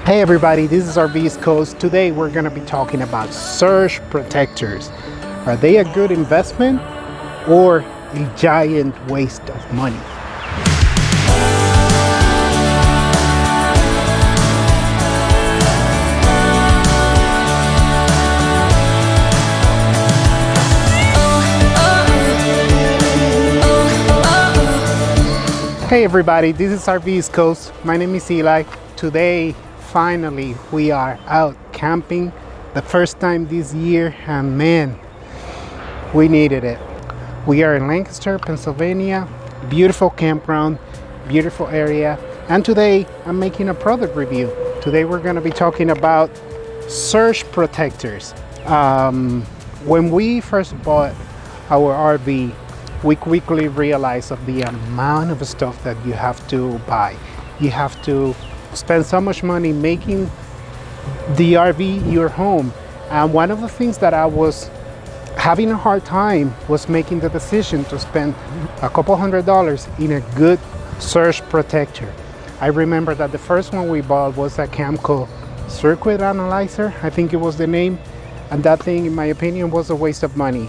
Hey everybody, this is RV's Coast. Today we're going to be talking about surge protectors. Are they a good investment or a giant waste of money? Hey everybody, this is RV's Coast. My name is Eli. Today finally we are out camping the first time this year, and man, we needed it. We are in Lancaster, Pennsylvania. Beautiful campground, beautiful area, and today I'm making a product review. Today we're going to be talking about surge protectors. When we first bought our RV, we quickly realized of the amount of stuff that you have to buy. You have to spend so much money making the RV your home. And one of the things that I was having a hard time was making the decision to spend a couple $100s in a good surge protector. I remember that the first one we bought was a Camco circuit analyzer, I think it was the name, and that thing, in my opinion, was a waste of money.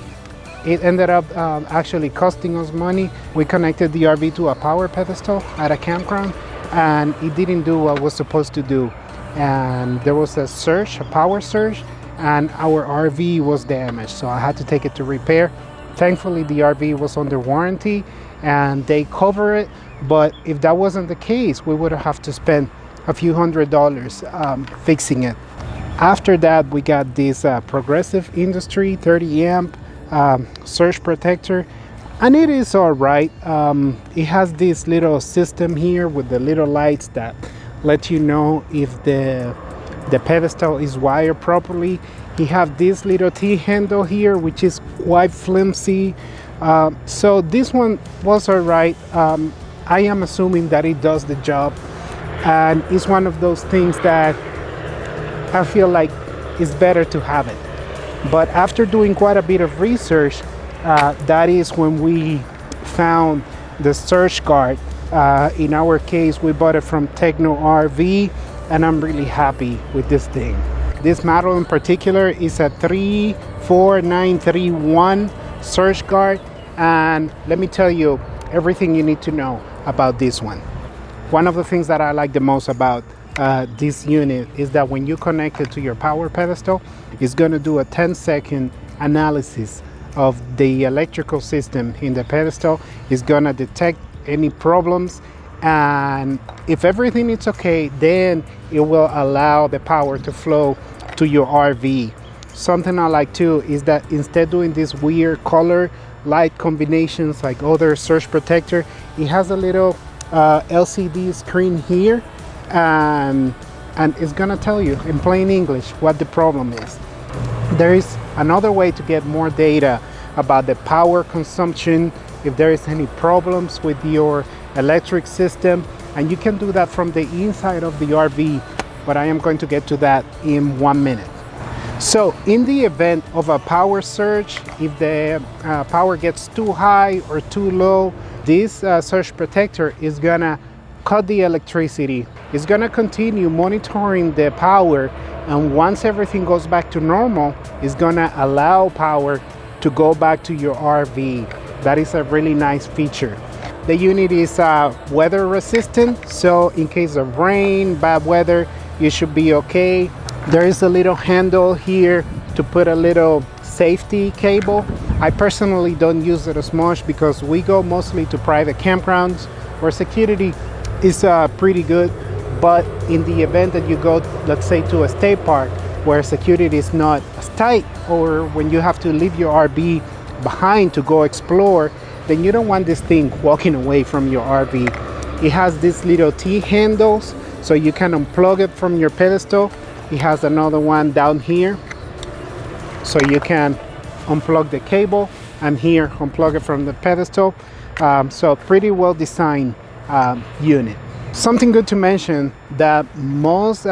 It ended up actually costing us money. We connected the RV to a power pedestal at a campground, and it didn't do what it was supposed to do. And there was a power surge, and our RV was damaged, so I had to take it to repair. Thankfully, the RV was under warranty and they cover it, but if that wasn't the case, we would have to spend a few $100s fixing it. After that, we got this Progressive Industry 30 amp surge protector, and it is all right. It has this little system here with the little lights that let you know if the pedestal is wired properly. You have this little T-handle here, which is quite flimsy, so this one was all right. I am assuming that it does the job, and it's one of those things that I feel like it's better to have it. But after doing quite a bit of research, that is when we found the Surge Guard. In our case, we bought it from Techno RV, and I'm really happy with this thing. This model in particular is a 34931 Surge Guard, and let me tell you everything you need to know about this one. One of the things that I like the most about this unit is that when you connect it to your power pedestal, it's going to do a 10-second analysis of the electrical system in the pedestal. It's going to detect any problems, and if everything is okay, then it will allow the power to flow to your RV. Something I like too is that instead of doing this weird color light combinations like other surge protector, it has a little LCD screen here, and it's gonna tell you in plain English what the problem is. There is another way to get more data about the power consumption, if there is any problems with your electric system, and you can do that from the inside of the RV, but I am going to get to that in 1 minute. So in the event of a power surge, if the power gets too high or too low, this surge protector is gonna cut the electricity. It's gonna continue monitoring the power, and once everything goes back to normal, it's gonna allow power to go back to your RV. That is a really nice feature. The unit is weather resistant, so in case of rain, bad weather, you should be okay. There is a little handle here to put a little safety cable. I personally don't use it as much because we go mostly to private campgrounds where security is pretty good, but in the event that you go, let's say, to a state park where security is not as tight, or when you have to leave your RV behind to go explore, then you don't want this thing walking away from your RV. It has these little T-handles, so you can unplug it from your pedestal. It has another one down here, so you can unplug the cable, and here unplug it from the pedestal. So pretty well designed unit. Something good to mention, that most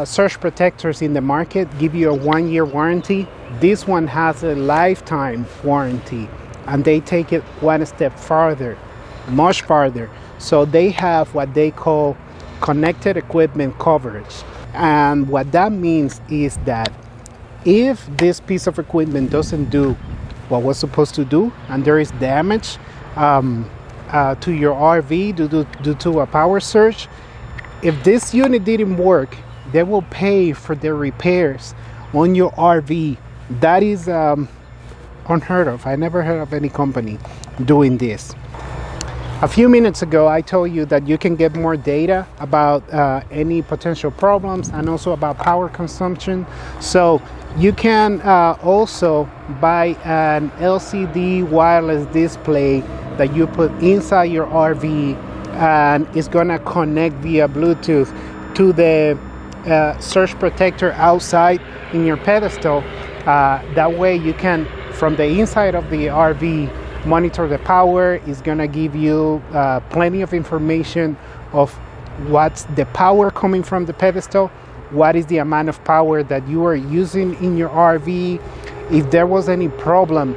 surge protectors in the market give you a 1-year warranty. This one has a lifetime warranty, and they take it one step farther, much farther. So they have what they call connected equipment coverage. And what that means is that if this piece of equipment doesn't do what was supposed to do, and there is damage to your RV due to a power surge, if this unit didn't work, they will pay for the repairs on your RV. That is unheard of. I never heard of any company doing this. A few minutes ago, I told you that you can get more data about any potential problems and also about power consumption. So you can also buy an LCD wireless display that you put inside your RV, and it's gonna connect via Bluetooth to the surge protector outside in your pedestal. That way you can, from the inside of the RV, monitor the power. Is gonna give you plenty of information of what's the power coming from the pedestal, what is the amount of power that you are using in your RV, if there was any problem,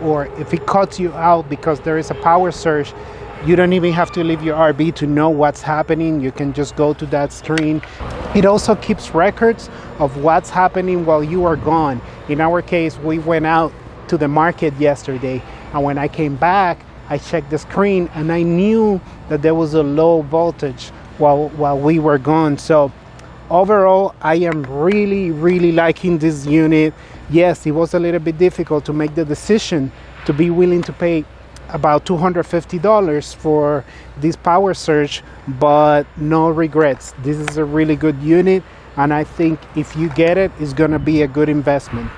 or if it cuts you out because there is a power surge. You don't even have to leave your RV to know what's happening. You can just go to that screen. It also keeps records of what's happening while you are gone. In our case, we went out to the market yesterday, and when I came back, I checked the screen and I knew that there was a low voltage while we were gone. So overall, I am really liking this unit. Yes, it was a little bit difficult to make the decision to be willing to pay about $250 for this power surge, but no regrets. This is a really good unit, and I think if you get it, it's gonna be a good investment.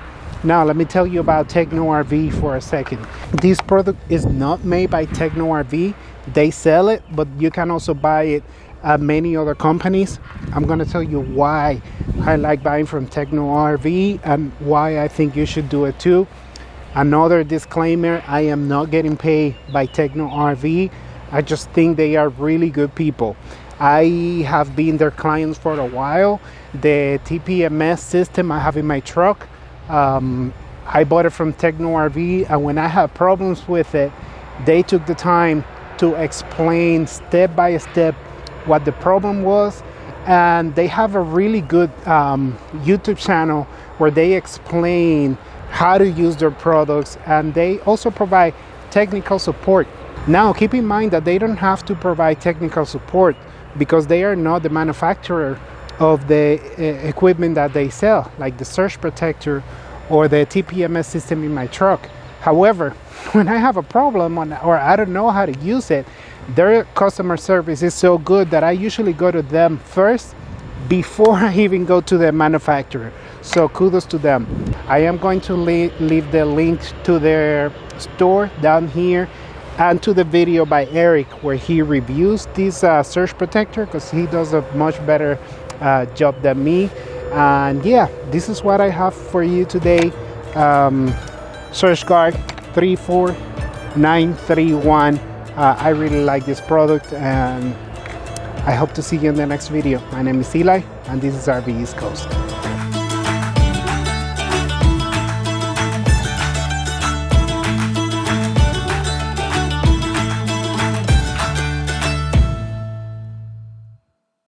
Now let me tell you about Techno RV for a second. This product is not made by Techno RV. They sell it, but you can also buy it at many other companies. I'm gonna tell you why I like buying from Techno RV and why I think you should do it too. Another disclaimer, I am not getting paid by Techno RV. I just think they are really good people. I have been their clients for a while. The TPMS system I have in my truck, I bought it from Techno RV, and when I had problems with it, they took the time to explain step by step what the problem was. And they have a really good YouTube channel where they explain how to use their products, and they also provide technical support. Now keep in mind that they don't have to provide technical support because they are not the manufacturer of the equipment that they sell, like the surge protector or the TPMS system in my truck. However, when I have a problem or I don't know how to use it, their customer service is so good that I usually go to them first before I even go to the manufacturer. So kudos to them. I am going to leave the link to their store down here and to the video by Eric where he reviews this surge protector, because he does a much better job than me. And yeah, this is what I have for you today. Surge Guard 34931. I really like this product, and I hope to see you in the next video. My name is Eli, and this is RV East Coast.